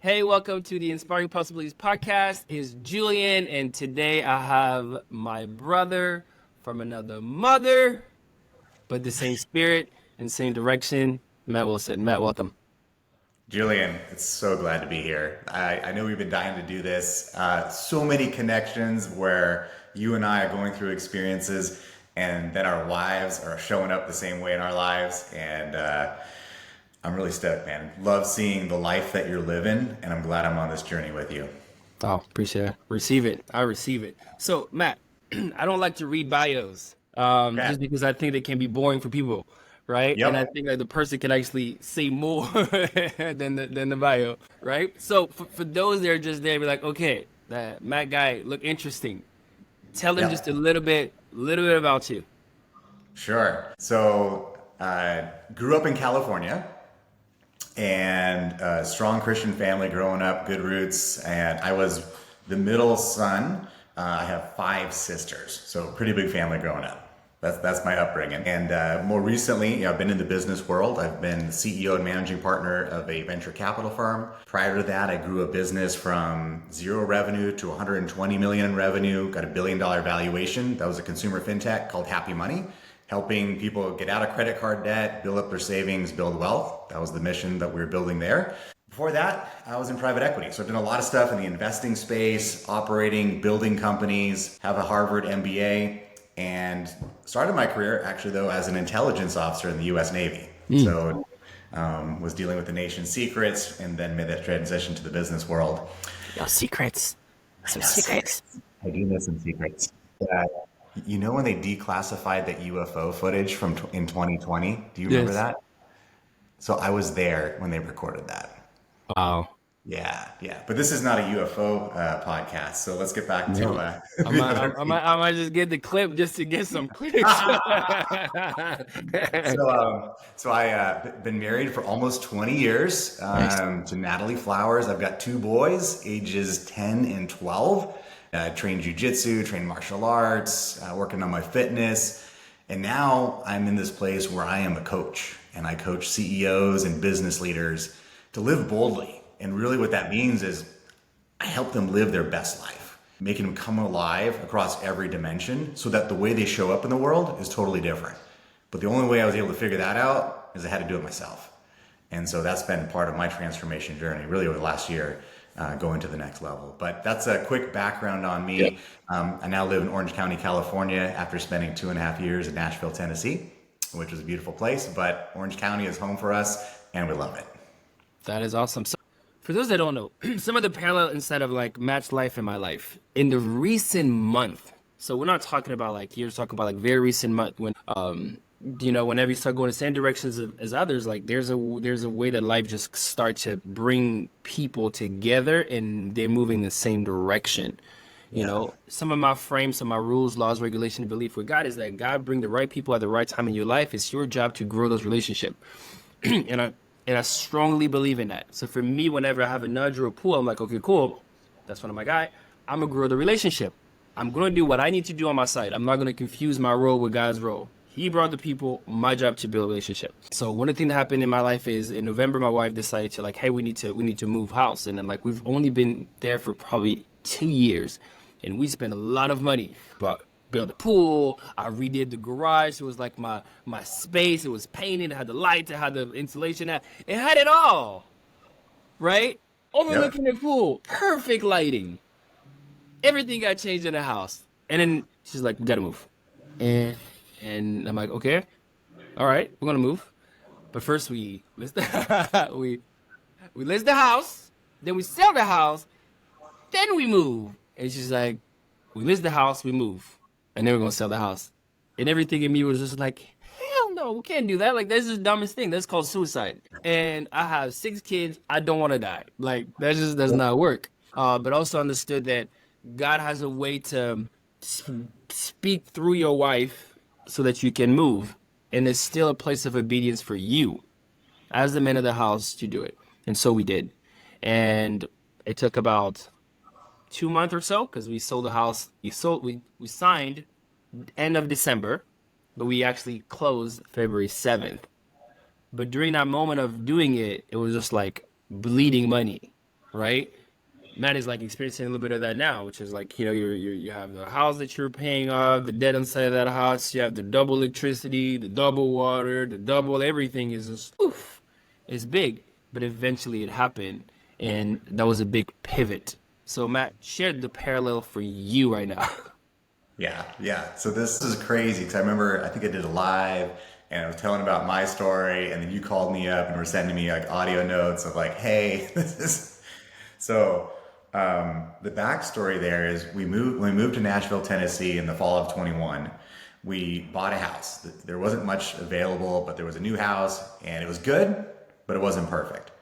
Hey, welcome to the Inspiring Possibilities podcast. It's Julien, and today I have my brother from another mother, but the same spirit and same direction, Matt Wilson. Matt, welcome. Julien, it's so glad to be here. I know we've been dying to do this. So many connections where you and I are going through experiences, and then our wives are showing up the same way in our lives. And I'm really stoked, man. Love seeing the life that you're living, and I'm glad I'm on this journey with you. Oh, appreciate it. Receive it. I receive it. So, Matt, I don't like to read bios Okay. just because I think they can be boring for people, right? And I Yep. think like the person can actually say more than the bio, right? So for those that are just there, be like, okay, that Matt guy look interesting. Tell them just a Yep. little bit about you. Sure. So, grew up in California and a strong Christian family growing up, good roots. And I was the middle son. I have five sisters, so pretty big family growing up. That's my upbringing. And more recently, I've been in the business world. I've been CEO and managing partner of a venture capital firm. Prior to that, I grew a business from zero revenue to 120 million in revenue, got a $1 billion valuation. That was a consumer fintech called Happy Money, helping people get out of credit card debt, build up their savings, build wealth. That was the mission that we were building there. Before that, I was in private equity. So I've done a lot of stuff in the investing space, operating, building companies, have a Harvard MBA, and started my career actually though as an intelligence officer in the US Navy. So was dealing with the nation's secrets and then made that transition to the business world. Yo, secrets. I Some know secrets. secrets. I do know some secrets. Uh, you know when they declassified that UFO footage in 2020? Do you remember Yes. that? So I was there when they recorded that. Wow. Yeah, yeah. But this is not a UFO podcast, so let's get back to No. I the might, other piece. I might just get the clip just to get some clicks. So I been married for almost 20 years Nice. to Natalie Flowers. I've got two boys, ages 10 and 12. Trained jujitsu, trained martial arts, working on my fitness. And now I'm in this place where I am a coach and I coach CEOs and business leaders to live boldly. And really what that means is I help them live their best life, making them come alive across every dimension so that the way they show up in the world is totally different. But the only way I was able to figure that out is I had to do it myself. And so that's been part of my transformation journey, really over the last year, going to the next level. But that's a quick background on Yeah. me. I now live in Orange County, California, after spending 2.5 years in Nashville, Tennessee, which was a beautiful place. But Orange County is home for us, and we love it. That is awesome. So, for those that don't know, some of the parallel inside of like Matt's life and my life in the recent month. So we're not talking about like years, talking about like very recent month when whenever you start going the same directions as others, like there's a way that life just starts to bring people together and they're moving the same direction. Yeah. Some of my frames, some of my rules, laws, regulation, and belief with God is that God bring the right people at the right time in your life. It's your job to grow those relationships. and I and I strongly believe in that. So for me, whenever I have a nudge or a pull, I'm like, okay, cool. That's one of my guy. I'm gonna grow the relationship. I'm gonna do what I need to do on my side. I'm not gonna confuse my role with God's role. He brought the people, my job to build a relationship. So one of the things that happened in my life is in November, my wife decided to like, hey, we need to move house. And then like we've only been there for probably 2 years. And we spent a lot of money. But built a pool. I redid the garage. It was like my space. It was painted. It had the lights. It had the insulation. It had it all, right? Yep. Overlooking the pool. Perfect lighting. Everything got changed in the house. And then she's like, we gotta move. And and I'm like, okay, all right, we're gonna move. But first we list the we list the house, then we sell the house, then we move. And she's like, we list the house, we move, and then we're gonna sell the house. And everything in me was just like, hell no, we can't do that. Like that's just the dumbest thing. That's called suicide. And I have 6 kids. I don't want to die. Like that just does not work. But also understood that God has a way to speak through your wife so that you can move, and it's still a place of obedience for you as the man of the house to do it. And so we did. And it took about 2 months or so because we sold the house. We signed end of December, but we actually closed February 7th. But during that moment of doing it, it was just like bleeding money, right? Matt is like experiencing a little bit of that now, which is like, you have the house that you're paying off, the debt inside of that house, you have the double electricity, the double water, the double everything is just oof. It's big, but eventually it happened, and that was a big pivot. So Matt, share the parallel for you right now. Yeah, yeah. So this is crazy because I remember I think I did a live and I was telling about my story, and then you called me up and were sending me like audio notes of like, hey, this is so. The backstory there is when we moved to Nashville, Tennessee in the fall of 21. We bought a house. There wasn't much available, but there was a new house and it was good, but it wasn't perfect.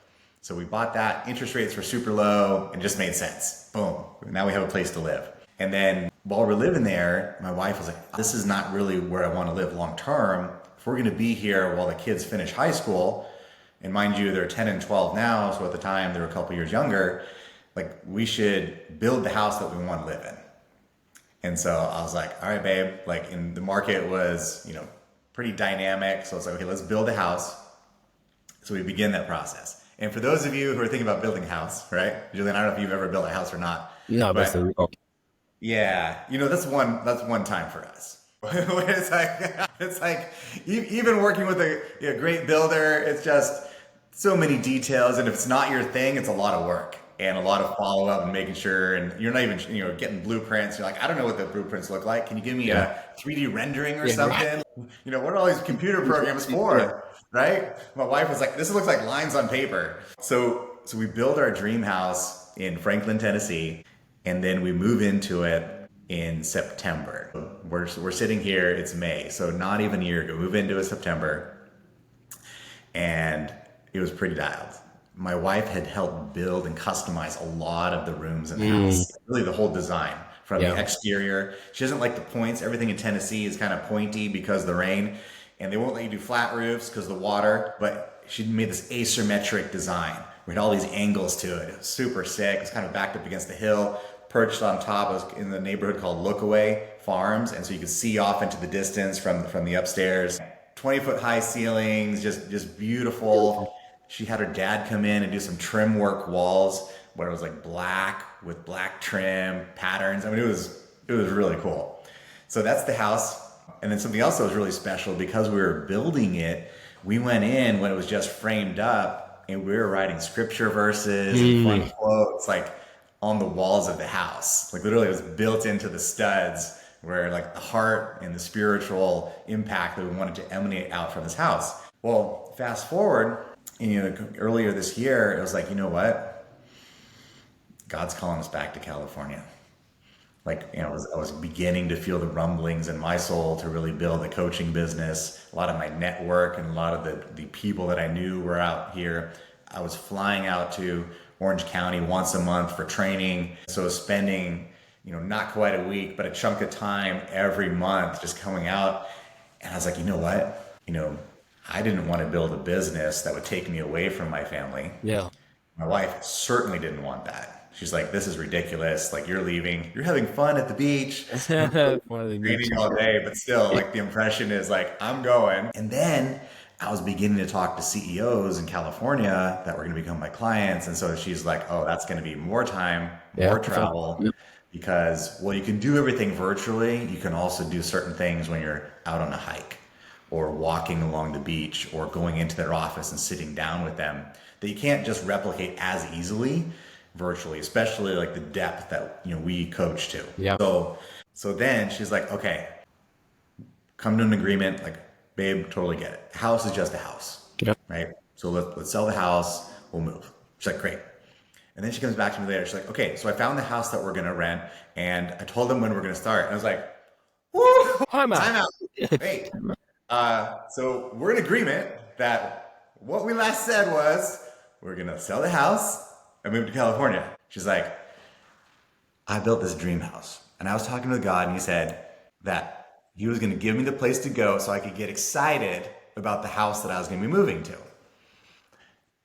So we bought that. Interest rates were super low and it just made sense. Boom. Now we have a place to live. And then while we're living there, my wife was like, this is not really where I want to live long term. If we're going to be here while the kids finish high school, and mind you, they're 10 and 12 now, so at the time they were a couple years younger, like we should build the house that we want to live in. And so I was like, all right, babe, like, and the market was, pretty dynamic. So it's like, okay, let's build a house. So we begin that process. And for those of you who are thinking about building a house, right? Julian, I don't know if you've ever built a house or not. No, but but yeah, that's one time for us. it's like even working with a great builder, it's just so many details, and if it's not your thing, it's a lot of work and a lot of follow up and making sure, and you're not even getting blueprints. You're like, I don't know what the blueprints look like. Can you give me a 3D rendering or something? What are all these computer programs for? Right? My wife was like, this looks like lines on paper. So we build our dream house in Franklin, Tennessee, and then we move into it in September. We're sitting here, it's May, so not even a year ago. Move into it September, and it was pretty dialed. My wife had helped build and customize a lot of the rooms in the house, really the whole design from the exterior. She doesn't like the points. Everything in Tennessee is kind of pointy because of the rain, and they won't let you do flat roofs because of the water, but she made this asymmetric design. We had all these angles to it. It was super sick. It was kind of backed up against the hill, perched on top. It was in the neighborhood called Lookaway Farms, and so you could see off into the distance from the upstairs. 20-foot high ceilings, just beautiful. She had her dad come in and do some trim work walls where it was like black with black trim patterns. I mean, it was really cool. So that's the house. And then something else that was really special, because we were building it, we went in when it was just framed up and we were writing scripture verses and fun quotes like on the walls of the house. Like literally it was built into the studs, where like the heart and the spiritual impact that we wanted to emanate out from this house. Well, fast forward, earlier this year, it was like, you know what? God's calling us back to California. Like, I was beginning to feel the rumblings in my soul to really build a coaching business. A lot of my network and a lot of the people that I knew were out here. I was flying out to Orange County once a month for training. So I was spending, not quite a week, but a chunk of time every month just coming out. And I was like, you know what? I didn't want to build a business that would take me away from my family. Yeah. My wife certainly didn't want that. She's like, this is ridiculous. Like, you're leaving. You're having fun at the beach. Reading all day, but still, like, the impression is like, I'm going. And then I was beginning to talk to CEOs in California that were going to become my clients. And so she's like, oh, that's going to be more time, more travel. Because, well, you can do everything virtually. You can also do certain things when you're out on a hike or walking along the beach or going into their office and sitting down with them, that you can't just replicate as easily virtually, especially like the depth that we coach to. Yeah. So then she's like, okay, come to an agreement. Like, babe, totally get it. House is just a house, right? So let's sell the house. We'll move. She's like, great. And then she comes back to me later. She's like, okay, so I found the house that we're gonna rent, and I told them when we're gonna start. And I was like, woo, time out. Wait. So we're in agreement that what we last said was we're gonna sell the house and move to California. She's like, I built this dream house, and I was talking to God, and he said that he was gonna give me the place to go so I could get excited about the house that I was gonna be moving to.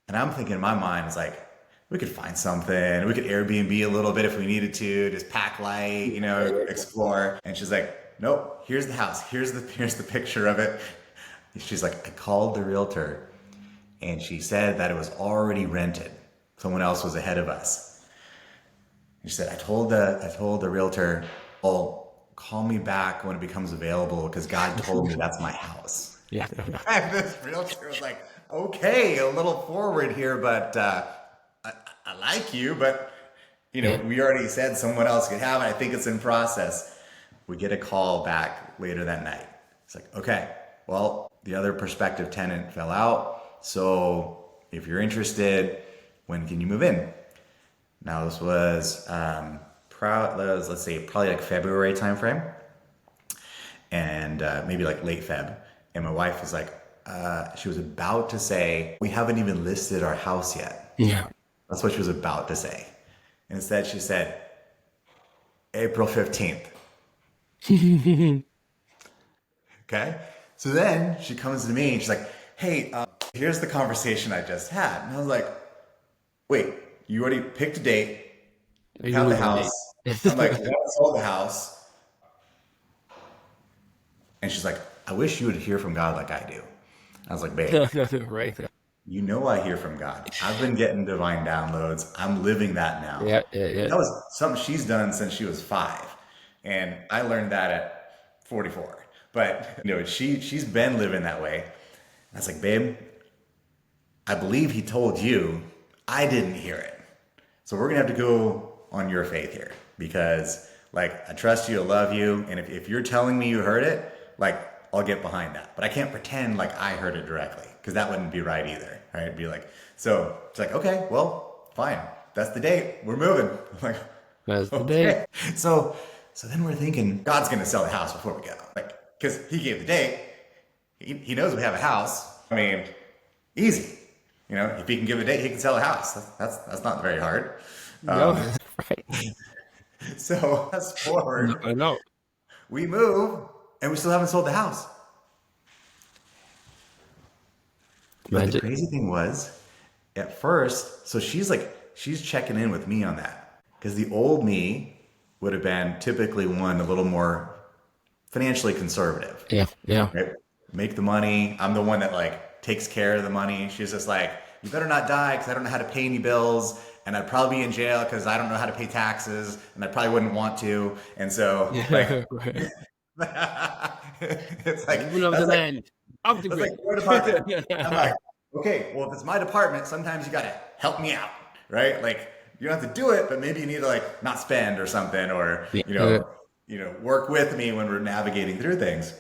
And I'm thinking in my mind, it's like, we could find something. We could Airbnb a little bit if we needed to, just pack light, explore. And she's like, nope, here's the house. Here's the picture of it. She's like, I called the realtor and she said that it was already rented someone else was ahead of us. And she said, I told the realtor, oh, call me back when it becomes available because God told me that's my house. Yeah. And this realtor was like, okay, a little forward here, but I like you, but Yeah. we already said someone else could have it. I think it's in process. We get a call back later that night. It's like, okay, well, the other prospective tenant fell out. So if you're interested, when can you move in? Now this was, let's say probably like February timeframe, and maybe like late Feb. And my wife was like, she was about to say, we haven't even listed our house yet. Yeah. That's what she was about to say. And instead she said, April 15th. Okay. So then she comes to me and she's like, hey, here's the conversation I just had. And I was like, wait, you already picked a date, Are you have the moving house. late? I'm like, we haven't sold the house. And she's like, I wish you would hear from God like I do. I was like, babe, Right. you know I hear from God. I've been getting divine downloads. I'm living that now. Yeah, yeah, yeah. That was something she's done since she was 5. And I learned that at 44. But she's been living that way. I was like, babe, I believe he told you. I didn't hear it. So we're gonna have to go on your faith here because like I trust you, I love you, and if you're telling me you heard it, like I'll get behind that. But I can't pretend like I heard it directly because that wouldn't be right either. Right? It'd be like, so it's like, okay, well, fine. That's the date. We're moving. I'm like, That's the date. okay. So then we're thinking God's gonna sell the house before we go. Like, because he gave the date. He knows we have a house. I mean, easy. If he can give a date, he can sell a house. That's not very hard. No, right. So fast No, forward, I know. we move, and we still haven't sold the house. But the Magic. crazy thing was, at first, so she's checking in with me on that. Because the old me would have been typically one a little more financially conservative. Yeah, yeah. Right? Make the money. I'm the one that like takes care of the money. She's just like, you better not die because I don't know how to pay any bills. And I'd probably be in jail because I don't know how to pay taxes. And I probably wouldn't want to. And so like, Yeah, right. it's like, Moving over the that's like, land. Off the that's like grid. your department. I'm like, okay, well, if it's my department, sometimes you got to help me out, right? Like you don't have to do it, but maybe you need to like not spend or something, or Yeah. work with me when we're navigating through things.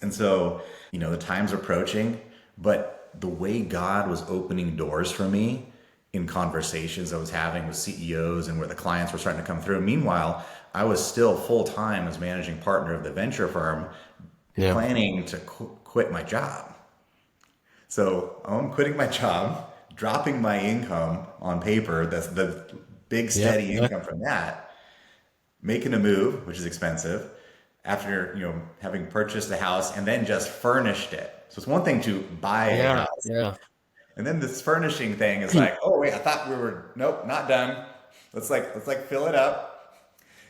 And so, the time's approaching, but the way God was opening doors for me in conversations I was having with CEOs and where the clients were starting to come through. Meanwhile, I was still full time as managing partner of the venture firm, Yeah. planning to quit my job. So I'm quitting my job, dropping my income on paper, the big Yeah. steady Yeah. income from that, making a move, which is expensive, after having purchased a house and then just furnished it. So it's one thing to buy a Yeah. house, Yeah. and then this furnishing thing is like, oh wait, I thought we were nope, not done. Let's fill it up,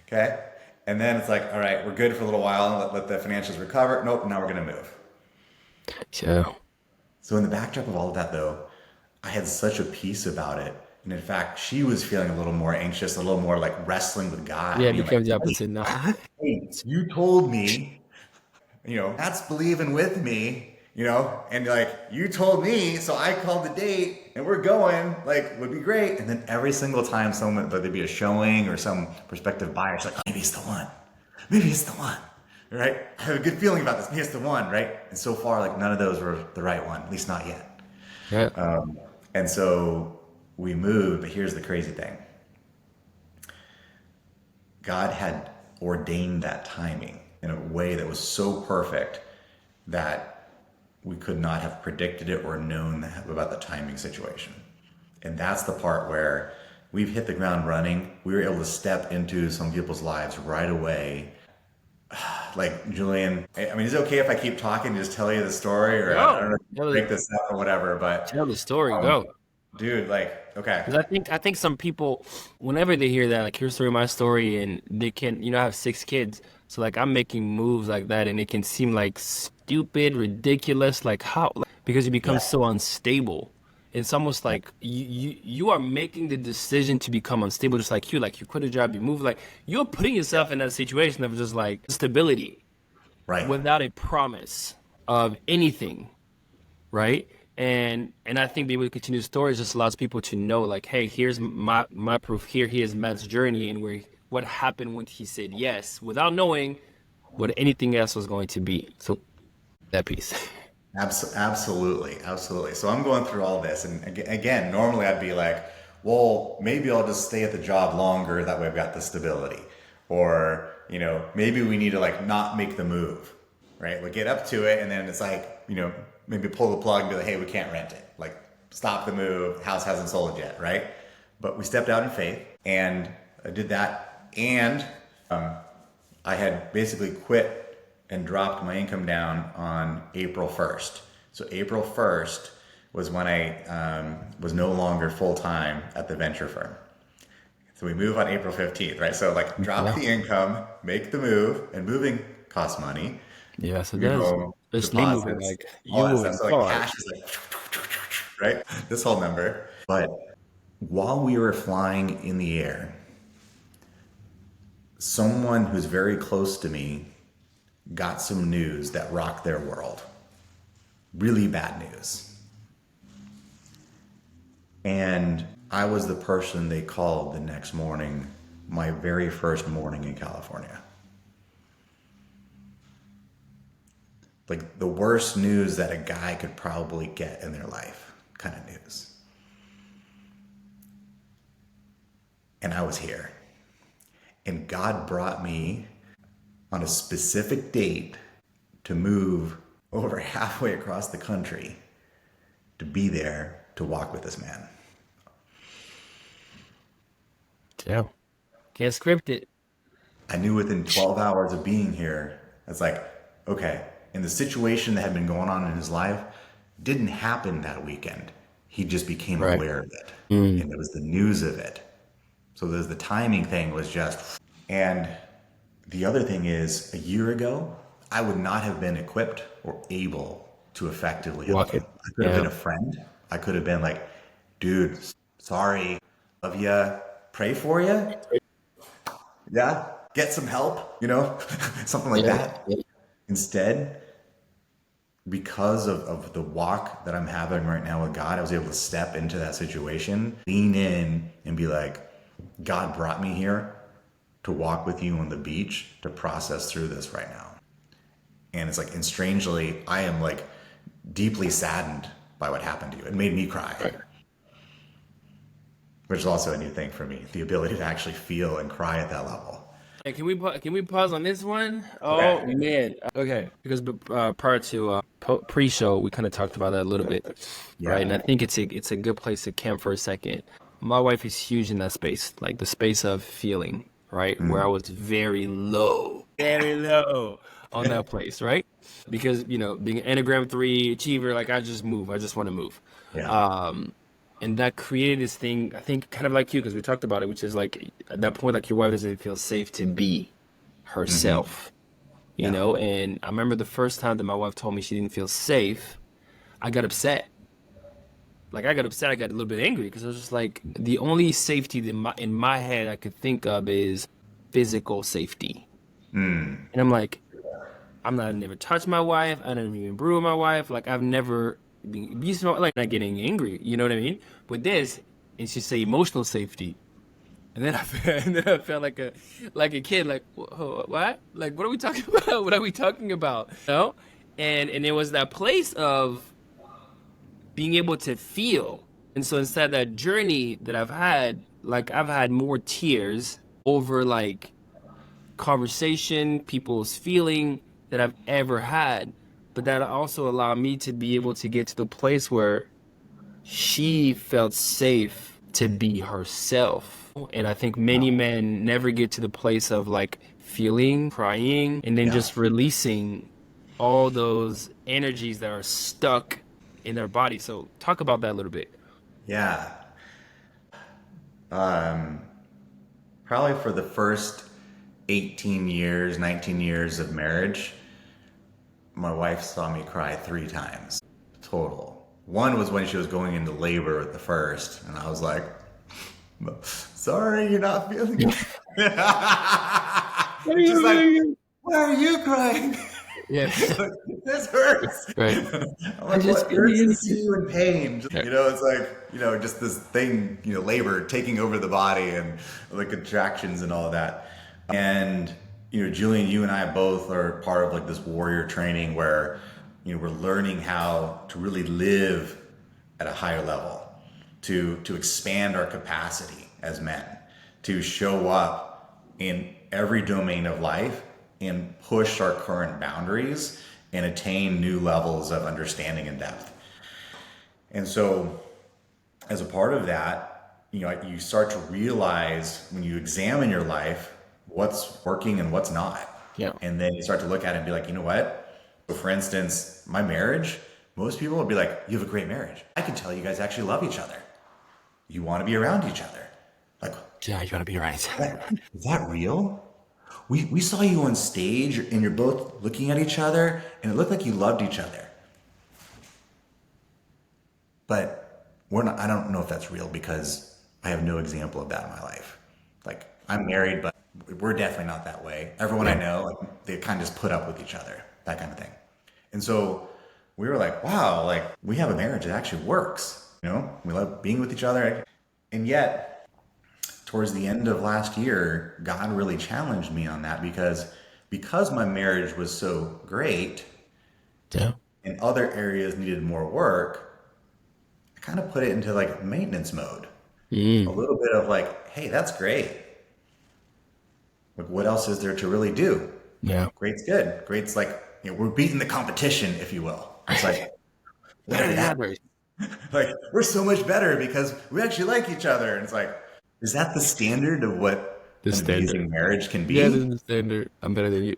okay? And then it's like, all right, we're good for a little while. Let the financials recover. Nope, now we're gonna move. Yeah. So in the backdrop of all of that, though, I had such a peace about it. And in fact, she was feeling a little more anxious, a little more like wrestling with God, Yeah, it being like, becomes the opposite now. hey, you told me, that's believing with me, and like, you told me, so I called the date and we're going, like, would be great. And then every single time someone, whether it be a showing or some prospective buyer, it's like, oh, maybe it's the one. Maybe it's the one, right? I have a good feeling about this. Maybe it's the one, right? And so far, like, none of those were the right one, at least not yet. Yeah. And so we moved, but here's the crazy thing. God had ordained that timing in a way that was so perfect that we could not have predicted it or known about the timing situation. And that's the part where we've hit the ground running. We were able to step into some people's lives right away. Like, Julien, I mean, is it okay if I keep talking, just tell you the story, or I Go. don't know if you break this up or whatever, but Tell the story. um, Go. dude, like, okay. Because I think some people, whenever they hear that, like, here's story, my story, and they can, I have 6 kids, so like I'm making moves like that, and it can seem like stupid, ridiculous, like how, like, because you become Yeah. so unstable, It's almost like you are making the decision to become unstable, just like you quit a job, you move, like you're putting yourself in that situation of just like stability Right. without a promise of anything, right? And I think being able to continue the story just allows people to know, like, hey, here's my proof. Here's Matt's journey, and where what happened when he said yes, without knowing what anything else was going to be. So that piece. Absolutely, absolutely. So I'm going through all this, and again, normally I'd be like, well, maybe I'll just stay at the job longer. That way, I've got the stability, or maybe we need to like not make the move, right? Like get up to it, and then it's like maybe pull the plug and be like, hey, we can't rent it. Like stop the move. House hasn't sold yet, right? But we stepped out in faith, and I did that, and I had basically quit and dropped my income down on April 1st. So April 1st was when I was no longer full-time at the venture firm. So we move on April 15th, right? So like drop the income, make the move, and moving costs money. Yes, it You does. know, Especially moving, deposits, like all you that stuff. moving So like far. cash is like, right? This whole number. But while we were flying in the air, someone who's very close to me got some news that rocked their world. Really bad news. And I was the person they called the next morning, my very first morning in California. Like the worst news that a guy could probably get in their life kind of news. And I was here. And God brought me on a specific date to move over halfway across the country to be there to walk with this man. Yeah. Can't script it. I knew within 12 hours of being here, it's like, okay, and the situation that had been going on in his life didn't happen that weekend. He just became Right. aware of it. Mm. And it was the news of it. So there's the timing thing was just, and the other thing is a year ago, I would not have been equipped or able to effectively help Walk him. it. I could have been Yeah. a friend. I could have been like, dude, sorry, love ya, pray for you. Yeah, get some help, something like Yeah. that. Instead, because of the walk that I'm having right now with God, I was able to step into that situation, lean in, and be like, God brought me here to walk with you on the beach to process through this right now. And it's like, and strangely, I am like deeply saddened by what happened to you. It made me cry, Right. which is also a new thing for me, the ability to actually feel and cry at that level. Hey, can we pause on this one? Oh Okay. man. Okay, because prior to pre-show, we kind of talked about that a little bit, right? And I Yeah. think it's a good place to camp for a second. My wife is huge in that space, like the space of feeling, right? Where I was very low on that place, right? Because being an Enneagram 3 achiever, like I just move, I just want to move. Yeah. And that created this thing, I think, kind of like you, because we talked about it, which is like at that point, like your wife doesn't feel safe to be herself, Yeah. And I remember the first time that my wife told me she didn't feel safe, I got upset. Like I got upset, I got a little bit angry because I was just like, the only safety that in my head I could think of is physical safety. And I'm like, I never touched my wife. I never even brew with my wife. Like I've never been abused, like not getting angry. You know what I mean? With this, and she say emotional safety, and then I felt like a kid. Like what? Like what are we talking about? What are we talking about? And it was that place of being able to feel. And so instead that journey that I've had, like I've had more tears over like conversation, people's feeling that I've ever had. But that also allowed me to be able to get to the place where she felt safe to be herself. And I think many men never get to the place of like feeling, crying, and then Yeah. just releasing all those energies that are stuck in their body. So talk about that a little bit. Yeah. Probably for the first 18 years, 19 years of marriage, my wife saw me cry 3 times total. One was when she was going into labor at the first, and I was like, sorry, you're not feeling it. She's like, why are you crying? Yeah. Like, this hurts. Right. I'm I'm like, just what hurts feeling to see you in pain? Just, it. it's like, just this thing, labor taking over the body and the contractions and all of that. And, Julian, you and I both are part of like this warrior training where, we're learning how to really live at a higher level, to expand our capacity as men, to show up in every domain of life and push our current boundaries and attain new levels of understanding and depth. And so as a part of that, you start to realize when you examine your life, what's working and what's not. Yeah. And then you start to look at it and be like, you know what? So for instance, my marriage, most people would be like, you have a great marriage. I can tell you guys actually love each other. You want to be around each other. Like, Yeah, you want to be right. is that real? We saw you on stage and you're both looking at each other and it looked like you loved each other. But I don't know if that's real because I have no example of that in my life. Like, I'm married, but we're definitely not that way. Everyone I know, like, they kind of just put up with each other, that kind of thing. And so we were like, wow, like, we have a marriage that actually works. We love being with each other. And yet, towards the end of last year, God really challenged me on that because my marriage was so great Yeah. and other areas needed more work, I kind of put it into like maintenance mode. A little bit of like, hey, that's great. Like, what else is there to really do? Yeah. Great's good. Great's like, we're beating the competition, if you will. It's like, Better whatever than that, others. like, we're so much better because we actually like each other. And it's like, is that the standard of what The an standard. amazing marriage can Yeah, this be? is the standard. I'm better than you.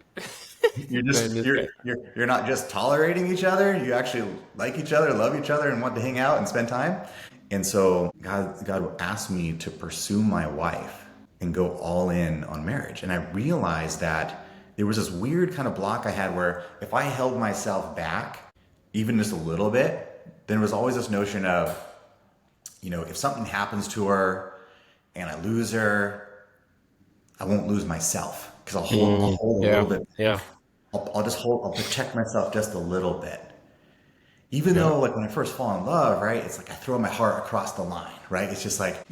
You're Better than just this guy. you're not just tolerating each other. You actually like each other, love each other, and want to hang out and spend time. And so God asked me to pursue my wife and go all in on marriage. And I realized that there was this weird kind of block I had where if I held myself back, even just a little bit, then there was always this notion of, if something happens to her and I lose her, I won't lose myself because I'll hold a Yeah. little bit. Yeah. I'll protect myself just a little bit. Even Yeah. though, like, when I first fall in love, right, it's like I throw my heart across the line, right? It's just like,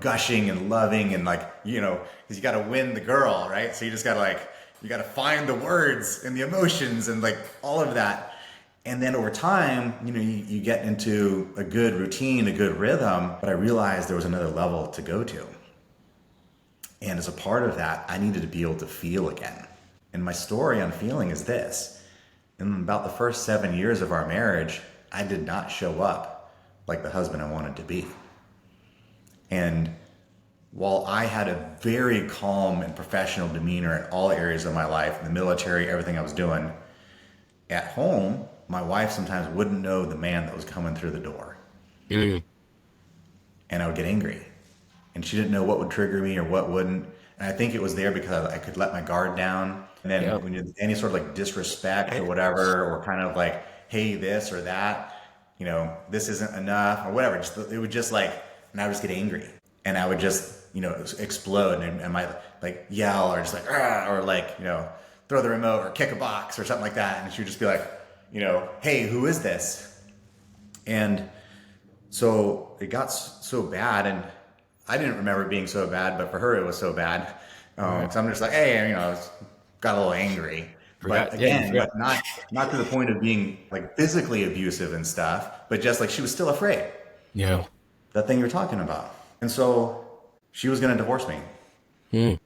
gushing and loving and like, because you got to win the girl, right? So you just got to you got to find the words and the emotions and like all of that. And then over time, you get into a good routine, a good rhythm. But I realized there was another level to go to. And as a part of that, I needed to be able to feel again. And my story on feeling is this. In about the first 7 years of our marriage, I did not show up like the husband I wanted to be. And while I had a very calm and professional demeanor in all areas of my life, in the military, everything I was doing, at home, my wife sometimes wouldn't know the man that was coming through the door. Mm. And I would get angry. And she didn't know what would trigger me or what wouldn't. And I think it was there because I could let my guard down. And then Yep. when you any sort of like disrespect or whatever, or kind of like, hey, this or that, this isn't enough or whatever, it would just like, and I would just get angry. And I would just, explode and I might like yell or just like, "Argh," or like, throw the remote or kick a box or something like that. And she would just be like, hey, who is this? And so it got so bad, and I didn't remember it being so bad, but for her it was so bad. So I'm just like, hey, I got a little angry. Forgot. But Yeah, you again, forgot. but not to the point of being like physically abusive and stuff, but just like she was still afraid. Yeah. That thing you're talking about. And so she was going to divorce me. Mm.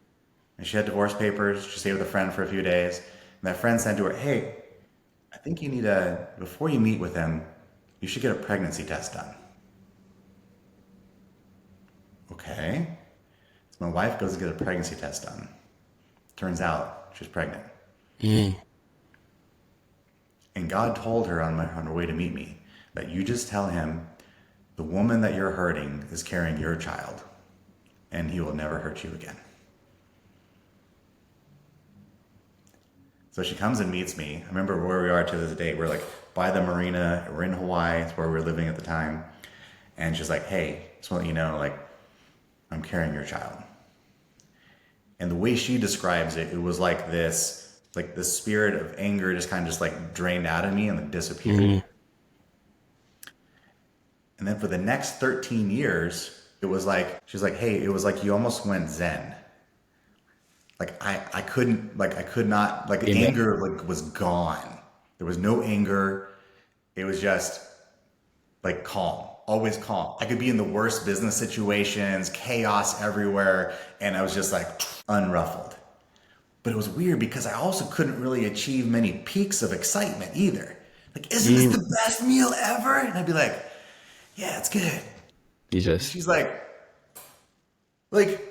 And she had divorce papers. She stayed with a friend for a few days. And that friend said to her, hey, I think you need before you meet with him, you should get a pregnancy test done. Okay. So my wife goes to get a pregnancy test done. Turns out she's pregnant. Mm. And God told her on her way to meet me that you just tell him the woman that you're hurting is carrying your child and he will never hurt you again. So she comes and meets me. I remember where we are to this day. We're like by the marina. We're in Hawaii. It's where we were living at the time. And she's like, hey, just want to let you know, like, I'm carrying your child. And the way she describes it, it was like this, like the spirit of anger just kind of just like drained out of me and then disappeared. Mm-hmm. And then for the next 13 years, it was like, she's like, hey, it was like you almost went Zen. Like I couldn't, like I could not, like Amen. anger like was gone. There was no anger. It was just like calm, always calm. I could be in the worst business situations, chaos everywhere, and I was just like unruffled. But it was weird because I also couldn't really achieve many peaks of excitement either. Like, isn't this the best meal ever? And I'd be like, yeah, it's good. You And just, she's like,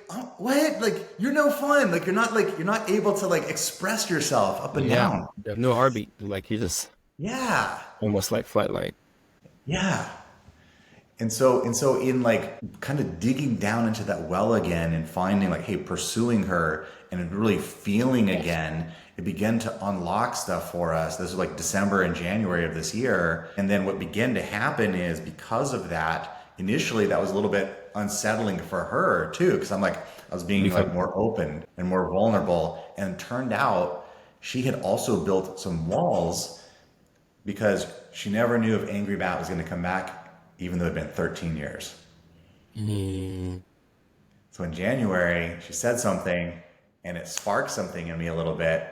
oh, what? Like, you're no fun. Like, you're not able to like express yourself up and yeah, down. you have no heartbeat. Like you just Yeah, almost like flatline. yeah. And so in like kind of digging down into that well again and finding like, hey, pursuing her and really feeling again, it began to unlock stuff for us. This was like December and January of this year. And then what began to happen is because of that, initially that was a little bit unsettling for her too, because I'm like, I was being like Become, more open and more vulnerable. And it turned out she had also built some walls because she never knew if Angry Matt was going to come back, even though it had been 13 years. mm, So in January, she said something and it sparked something in me a little bit.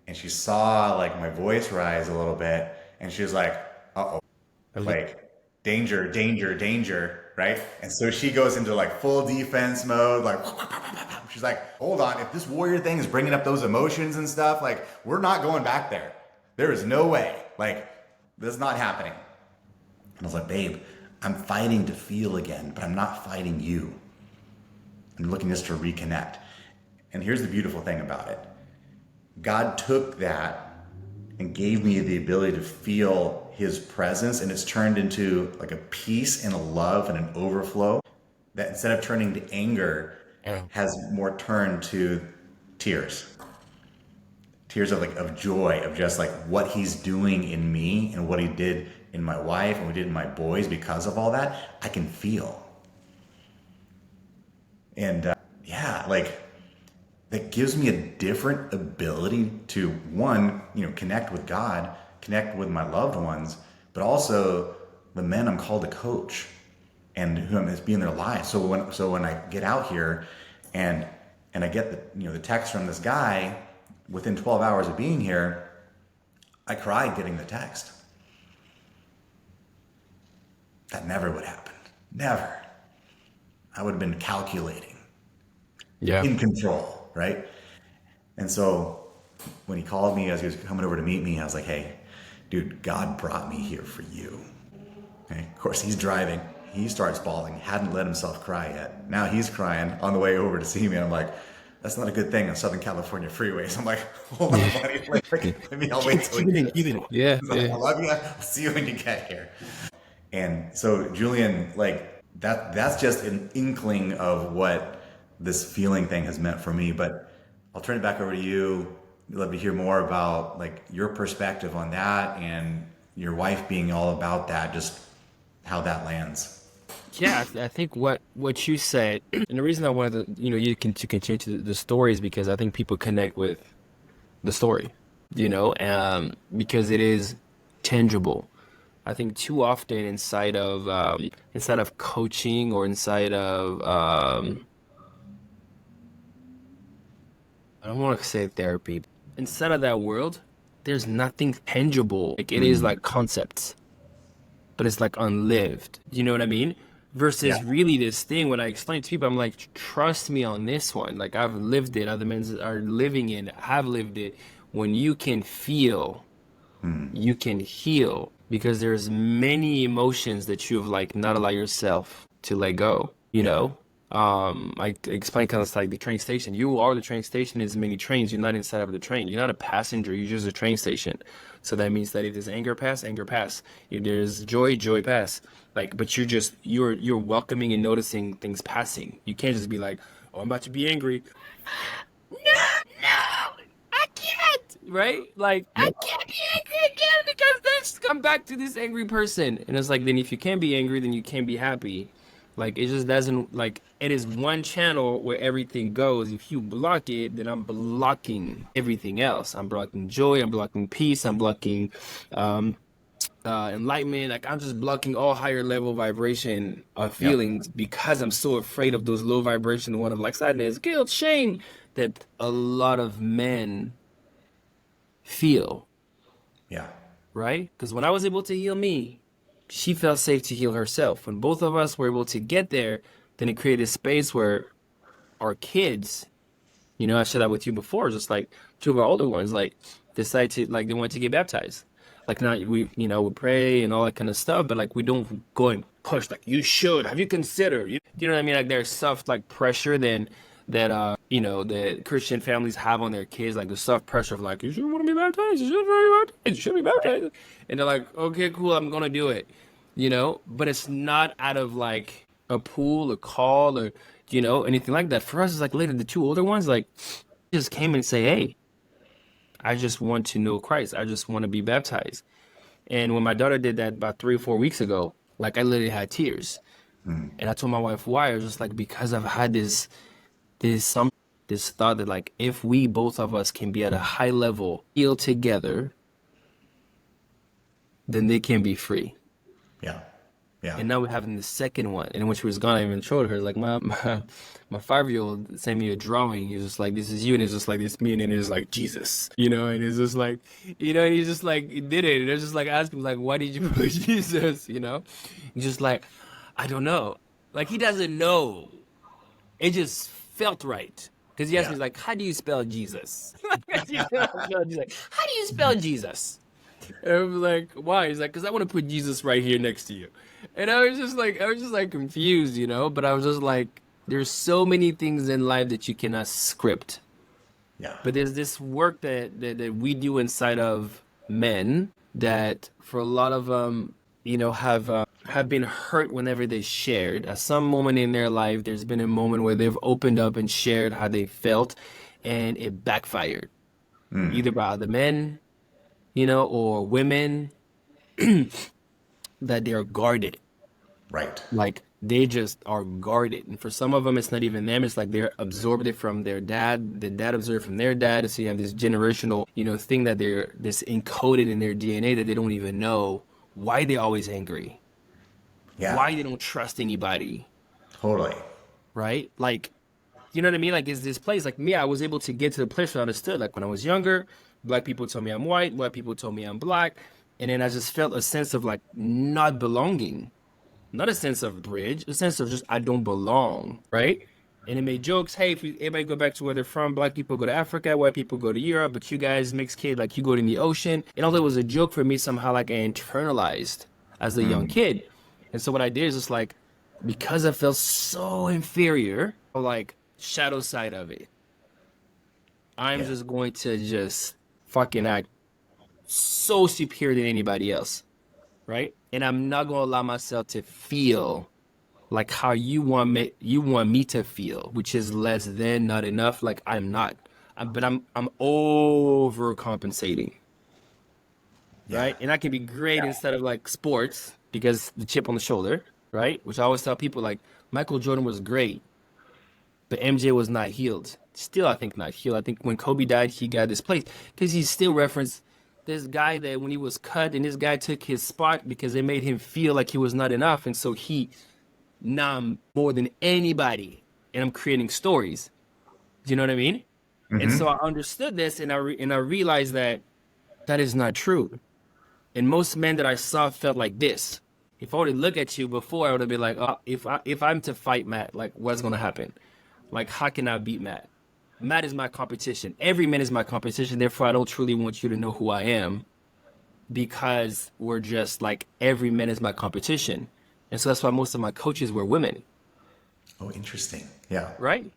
And she saw like my voice rise a little bit. And she was like, uh oh, a little, like danger, danger, danger, right? And so she goes into like full defense mode, like, she's like, hold on, if this warrior thing is bringing up those emotions and stuff, like, we're not going back there. There is no way. Like, this is not happening. And I was like, babe, I'm fighting to feel again, but I'm not fighting you. I'm looking just to reconnect. And here's the beautiful thing about it. God took that and gave me the ability to feel his presence, and it's turned into like a peace and a love and an overflow that instead of turning to anger yeah. has more turned to tears. Tears of like of joy of just like what he's doing in me and what he did in my wife and what he did in my boys because of all that. I can feel. And yeah, like that gives me a different ability to one, connect with God, connect with my loved ones, but also the men I'm called to coach and who I'm to be in their lives. So when I get out here and I get the text from this guy within 12 hours of being here, I cried getting the text. That never would happen. Never. I would have been calculating, Yeah. in control, right? And so when he called me as he was coming over to meet me, I was like, hey, dude, God brought me here for you. Okay? Of course, he's driving. He starts bawling. Hadn't let himself cry yet. Now he's crying on the way over to see me. And I'm like, that's not a good thing on Southern California freeways. I'm like, hold on, buddy. Maybe I'll wait till Keep we it in, get keep it in. Yeah, I yeah. love you. I'll see you when you get here. And so Julian, like that's just an inkling of what this feeling thing has meant for me. But I'll turn it back over to you. I'd love to hear more about like your perspective on that and your wife being all about that, just how that lands. Yeah, I think what you said, and the reason I wanted to, to continue to the story is because I think people connect with the story, because it is tangible. I think too often inside of coaching or inside of I don't want to say therapy, inside of that world, there's nothing tangible. Like it is like concepts, but it's like unlived. You know what I mean? Yeah. Versus really this thing when I explain to people, I'm like, trust me on this one. Like I've lived it. Other men are living it. Have lived it. When you can feel, you can heal because there's many emotions that you've like not allow yourself to let go. I explain kind of like the train station. You are the train station. There's many trains. You're not inside of the train. You're not a passenger. You're just a train station. So that means that if there's anger, pass, anger, pass. If there's joy, joy, pass. Like, but you're welcoming and noticing things passing. You can't just be like, oh, I'm about to be angry. No, no, I can't. right? Like, I Yep. can't be angry again because this, I'm back to this angry person. And it's like, then if you can't be angry, then you can't be happy. Like, it just doesn't, like, it is one channel where everything goes. If you block it, then I'm blocking everything else. I'm blocking joy, I'm blocking peace, I'm blocking um, enlightenment. Like, I'm just blocking all higher level vibration of Yep. feelings because I'm so afraid of those low vibration one of like sadness, guilt, shame that a lot of men feel, Yeah. right? Because when I was able to heal me, she felt safe to heal herself. When both of us were able to get there, then it created a space where our kids, I shared that with you before, just like two of our older ones, like decide to like they want to get baptized. Like not we pray and all that kind of stuff, but like we don't go and push like you should. Have you considered? You know what I mean? Like there's soft like pressure then that the Christian families have on their kids, like the soft pressure of like you should want to be baptized, you should be baptized, you should be baptized, and they're like, okay, cool, I'm gonna do it, but it's not out of like a pool, a call, or anything like that. For us, it's like later the two older ones like just came and say, hey, I just want to know Christ. I just want to be baptized. And when my daughter did that about 3 or 4 weeks ago, like I literally had tears. And I told my wife why. I was just like, because I've had this this thought that like if we both of us can be at a high level, heal together, then they can be free. Yeah. Yeah. And now we're having the second one. And when she was gone, I even showed her, like, my 5-year-old sent me a drawing. He's just like, this is you. And it's just like, this me. And then it's like, Jesus, and it's just like, and he's just like, he did it. And it's just like, asking, like, why did you put Jesus, He's just like, I don't know. Like, he doesn't know. It just felt right. Because he asked Yeah. me, like, how do you spell Jesus? He's like, how do you spell Jesus? And I was like, why? He's like, because I want to put Jesus right here next to you. And I was just like confused, But I was just like, there's so many things in life that you cannot script. Yeah. But there's this work that we do inside of men that for a lot of them, have been hurt whenever they shared. At some moment in their life, there's been a moment where they've opened up and shared how they felt, and it backfired, either by other men, or women, that they're guarded. Right. Like they just are guarded. And for some of them, it's not even them. It's like they're absorbed it from their dad. The dad absorbed from their dad. And so you have this generational, thing that they're this encoded in their DNA that they don't even know why they're always angry, Yeah. why they don't trust anybody, Totally. right? Like, you know what I mean? Like, is this place like me? I was able to get to the place where I understood. Like when I was younger, black people told me I'm white people told me I'm black, and then I just felt a sense of like not belonging, not a sense of bridge, a sense of just I don't belong, right? And it made jokes. Hey, if everybody go back to where they're from, black people go to Africa, white people go to Europe, but you guys mixed kid, like you go to the ocean. And although it was a joke for me, somehow like I internalized as a young kid. And so what I did is just like, because I felt so inferior, like shadow side of it, I'm Yeah. just going to just fucking act so superior than anybody else, right? And I'm not gonna allow myself to feel like how you want me to feel, which is less than, not enough. Like I'm not, but I'm overcompensating, Yeah. right? And I can be great instead of like sports because the chip on the shoulder, right? Which I always tell people like Michael Jordan was great, but MJ was not healed. Still, I think not healed. I think when Kobe died, he got displaced because he still referenced this guy that when he was cut and this guy took his spot because they made him feel like he was not enough. And so now I'm more than anybody and I'm creating stories. Do you know what I mean? And so I understood this and I realized that that is not true. And most men that I saw felt like this. If I were to look at you before, I would have been like, oh, if I'm to fight Matt, like what's gonna happen? Like how can I beat Matt? Matt is my competition. Every man is my competition. Therefore, I don't truly want you to know who I am because we're just like every man is my competition. And so that's why most of my coaches were women, Oh, interesting. Yeah. right?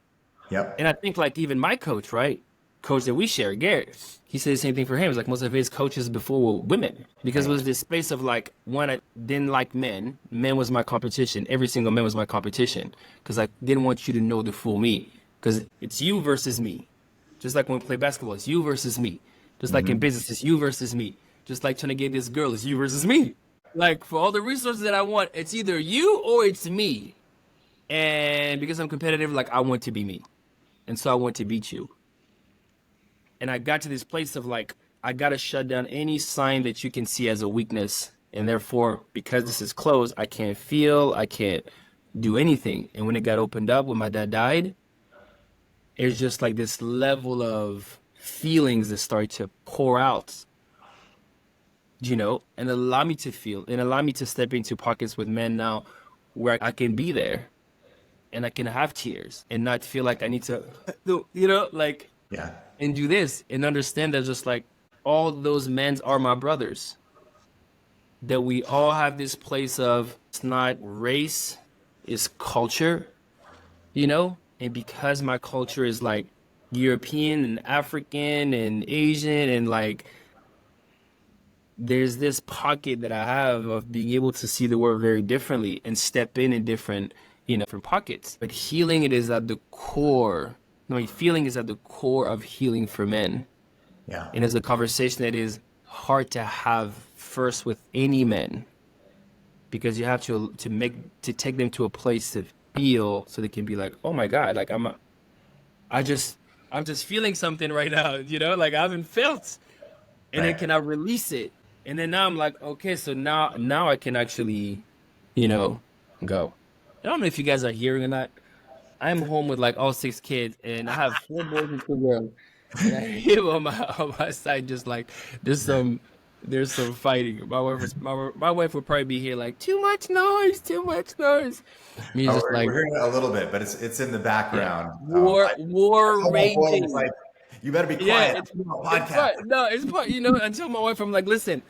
Yep. And I think like even my coach, right? Coach that we share, Garrett, he said the same thing for him. It's like most of his coaches before were women because it was this space of like, one, I didn't like men. Men was my competition. Every single man was my competition because I didn't want you to know the full me because it's you versus me. Just like when we play basketball, it's you versus me. Just like in Hmm. business, it's you versus me. Just like trying to get this girl, it's you versus me. Like for all the resources that I want, it's either you or it's me. And because I'm competitive, like I want to be me. And so I want to beat you. And I got to this place of like, I gotta shut down any sign that you can see as a weakness. And therefore, because this is closed, I can't feel, I can't do anything. And when it got opened up, when my dad died, it's just like this level of feelings that start to pour out, and allow me to feel and allow me to step into pockets with men now where I can be there and I can have tears and not feel like I need to, like, Yeah. and do this and understand that just like all those men are my brothers, that we all have this place of it's not race, it's culture, and because my culture is like European and African and Asian and like there's this pocket that I have of being able to see the world very differently and step in different, different pockets. But healing it is at the core. No, feeling is at the core of healing for men. Yeah. And it's a conversation that is hard to have first with any men because you have to take them to a place to feel so they can be like, oh my God, like I just I'm just feeling something right now, like I haven't felt. And then Right. can I release it? And then now I'm like, okay, so now I can actually, you know, go. I don't know if you guys are hearing or not. I'm home with like all six kids, and I have four boys and two girls. And I hear on my side just like there's some there's some fighting. My wife would probably be here like too much noise, too much noise. Me Oh, just like we're hearing it a little bit, but it's in the yeah, background. I war told my boys like, raging. you better be Yeah, quiet. I'm doing a it's podcast. part. No, it's part. I tell my wife, I'm like, listen,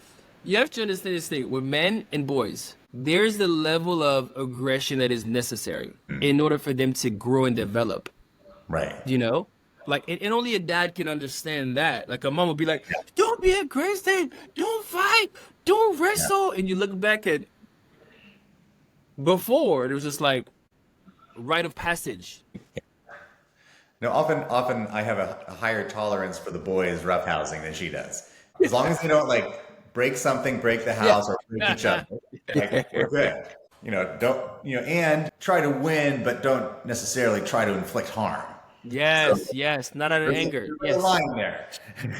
you have to understand this thing with men and boys. There's the level of aggression that is necessary in order for them to grow and develop. Right. You know, like, and only a dad can understand that. Like, a mom would be like, "Don't be aggressive, don't fight, don't Yeah. wrestle," and you look back at before, it was just like rite of passage. No, often I have a higher tolerance for the boys roughhousing than she does. As long as they don't like break something, break the Yeah. house, or break each other, like we're good. Don't and try to win, but don't necessarily try to inflict harm. So Yes, yes, not out of anger. there's a Yes. line there.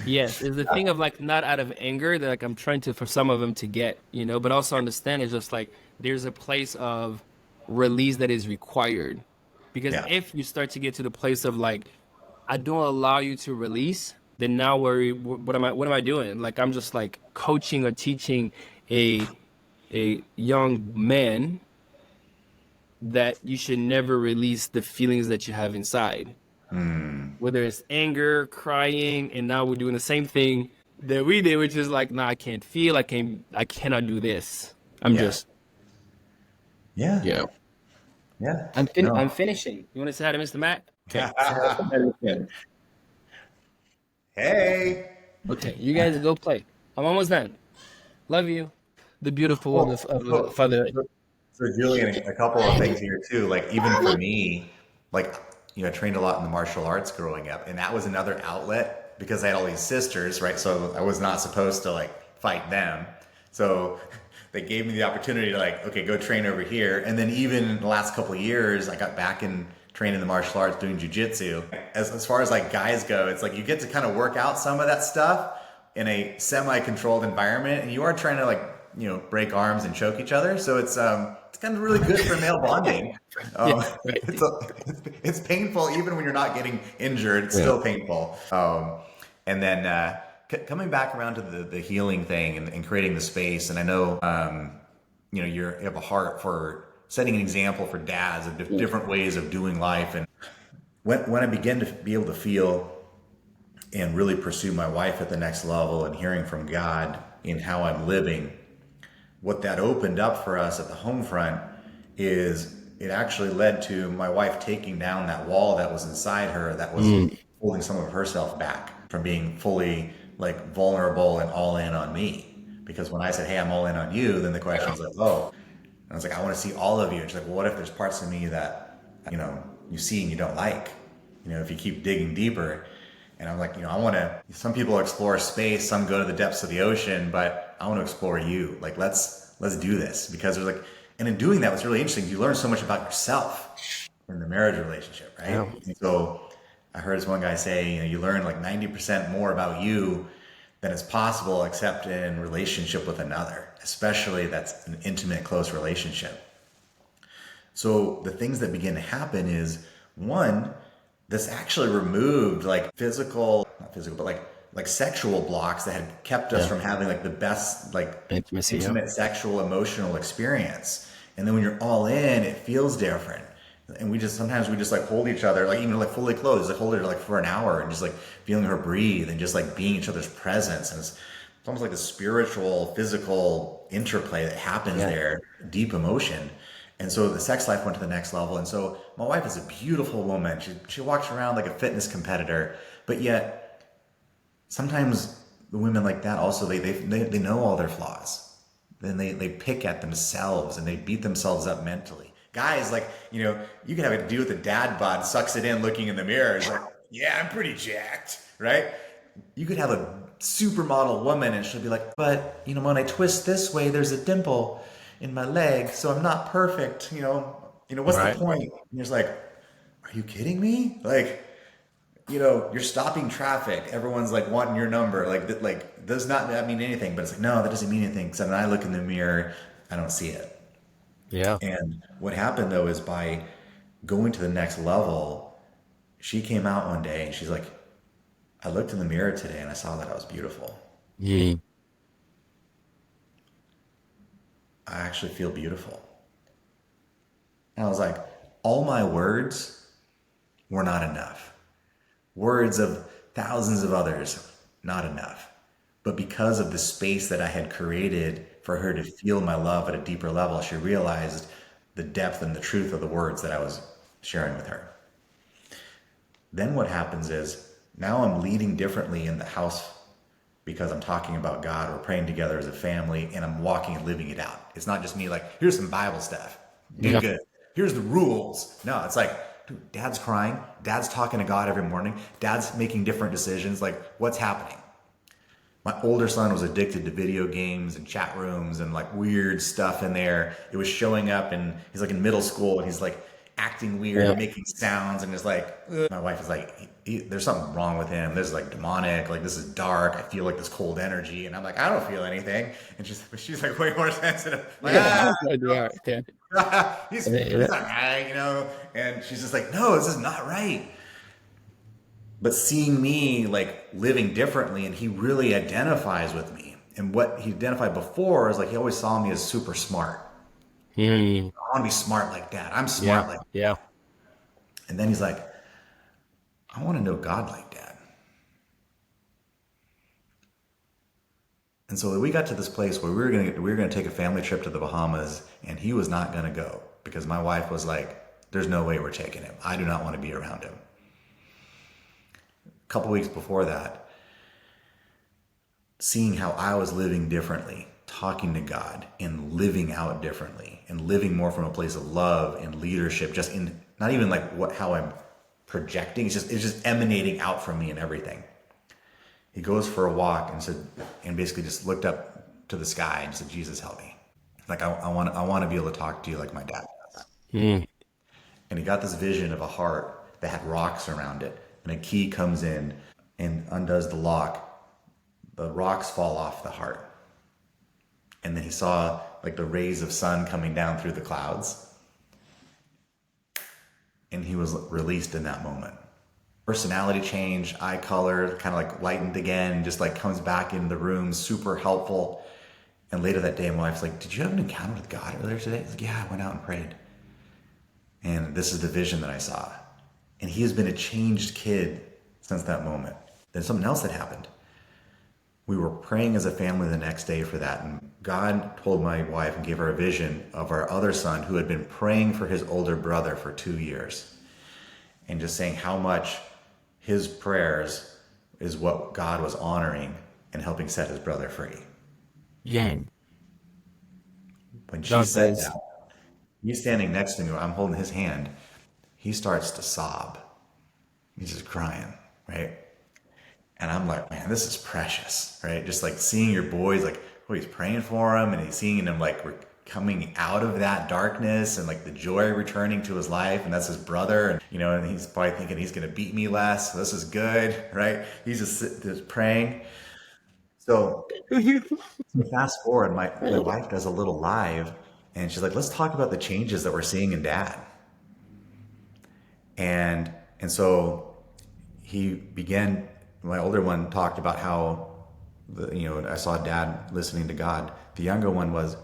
Yes, it's the thing of like not out of anger that like I'm trying to for some of them to get, but also understand it's just like there's a place of release that is required. Because Yeah. if you start to get to the place of like I don't allow you to release, then now what am I doing? Like I'm just like coaching or teaching a young man that you should never release the feelings that you have inside, whether it's anger, crying, and now we're doing the same thing that we did, which is like, nah, I can't feel, I cannot do this. I'm Yeah. just, Yeah. you know, Yeah. I'm No. finishing. You want to say hi to Mr. Matt? Okay. Say hi to Mr. Matt. Hey. Okay, you guys go play. I'm almost done. Love you. The beautiful one Well, of the father. so Julian, a couple of things here too. Like even for me, like I trained a lot in the martial arts growing up, and that was another outlet because I had all these sisters, right? So I was not supposed to like fight them. So they gave me the opportunity to like, okay, go train over here. And then even in the last couple of years, I got back in training the martial arts, doing jujitsu. As far as like guys go, it's like you get to kind of work out some of that stuff in a semi-controlled environment, and you are trying to like break arms and choke each other. So it's kind of really good for male bonding. Yeah, Um, right. it's painful even when you're not getting injured. It's Yeah. still painful. And then coming back around to the healing thing and creating the space. And I know you have a heart for setting an example for dads of different ways of doing life. And when I began to be able to feel and really pursue my wife at the next level and hearing from God in how I'm living, what that opened up for us at the home front is it actually led to my wife taking down that wall that was inside her that was holding some of herself back from being fully like vulnerable and all in on me. Because when I said, hey, I'm all in on you, then the question was like, oh. And I was like, I want to see all of you. And she's like, well, what if there's parts of me that, you see and you don't like, if you keep digging deeper. And I'm like, I want to, some people explore space, some go to the depths of the ocean, but I want to explore you. Like, let's do this, because there's like, and in doing that, what's really interesting, you learn so much about yourself in the marriage relationship, right? Yeah. And so I heard this one guy say, you learn like 90% more about you than is possible except in relationship with another, especially that's an intimate, close relationship. So the things that begin to happen is, one, this actually removed like not physical, but like sexual blocks that had kept us Yeah. from having like the best like Intimacy. Yeah. intimate sexual emotional experience. And then when you're all in, it feels different. And sometimes we just like hold each other, like even like fully clothed, like hold her like for an hour and just like feeling her breathe and just like being each other's presence. And it's almost like a spiritual, physical interplay that happens Yeah. there, deep emotion. And so the sex life went to the next level. And so my wife is a beautiful woman. She walks around like a fitness competitor, but yet sometimes the women like that also, they know all their flaws. Then they pick at themselves and they beat themselves up mentally. Guys, like, you can have a dude with a dad bod, sucks it in looking in the mirror. It's like, yeah, I'm pretty jacked, right? You could have a supermodel woman and she'll be like, but, when I twist this way, there's a dimple in my leg, so I'm not perfect. What's the Right. point? And you're just like, are you kidding me? Like, you're stopping traffic. Everyone's like wanting your number. Like does not that mean anything? But it's like, no, that doesn't mean anything. Because when I look in the mirror, I don't see it. Yeah. And what happened though is by going to the next level, she came out one day and she's like, I looked in the mirror today and I saw that I was beautiful. Yeah. I actually feel beautiful. And I was like, all my words were not enough. Words of thousands of others, not enough. But because of the space that I had created for her to feel my love at a deeper level, she realized the depth and the truth of the words that I was sharing with her. Then what happens is, now I'm leading differently in the house because I'm talking about God, we're praying together as a family, and I'm walking and living it out. It's not just me like, here's some Bible stuff, do Yeah. good. Here's the rules. No, it's like, dude, dad's crying, dad's talking to God every morning, dad's making different decisions. Like, what's happening? My older son was addicted to video games and chat rooms and like weird stuff in there. It was showing up, and he's like in middle school and he's like acting weird Yeah. and making sounds, and it's like, ugh. My wife is like, there's something wrong with him. This is like demonic. Like, this is dark. I feel like this cold energy. And I'm like, I don't feel anything. And she's like way more sensitive. Like, Yeah. Yeah. Yeah. he's all right, And she's just like, no, this is not right. But seeing me like living differently, and he really identifies with me. And what he identified before is like, he always saw me as super smart. Mm. I want to be smart like that. I'm smart Yeah. like. Yeah. And then he's like, I want to know God like that. And so we got to this place where we were gonna take a family trip to the Bahamas, and he was not gonna go because my wife was like, "There's no way we're taking him. I do not want to be around him." A couple weeks before that, seeing how I was living differently, talking to God, and living out differently, and living more from a place of love and leadership, just in not even like how I'm projecting. It's just emanating out from me and everything. He goes for a walk and basically just looked up to the sky and said, "Jesus, help me. Like, I want to be able to talk to you like my dad does." Mm. And he got this vision of a heart that had rocks around it, and a key comes in and undoes the lock. The rocks fall off the heart. And then he saw like the rays of sun coming down through the clouds. And he was released in that moment. Personality change, eye color, kind of like lightened again, just like comes back in the room, super helpful. And later that day, my wife's like, "Did you have an encounter with God earlier today?" He's like, "Yeah, I went out and prayed. And this is the vision that I saw." And he has been a changed kid since that moment. Then something else had happened. We were praying as a family the next day for that. And God told my wife and gave her a vision of our other son who had been praying for his older brother for 2 years. And just saying how much his prayers is what God was honoring and helping set his brother free. Yeah. When she That said is. that, he's standing next to me, I'm holding his hand. He starts to sob. He's just crying, right? And I'm like, man, this is precious, right? Just like seeing your boys, like, oh, he's praying for him and he's seeing him like coming out of that darkness and like the joy returning to his life. And that's his brother. And, and he's probably thinking he's going to beat me less. So this is good, right? He's just praying. So fast forward, my wife does a little live and she's like, let's talk about the changes that we're seeing in dad. And so he began, my older one talked about how I saw dad listening to God. The younger one was,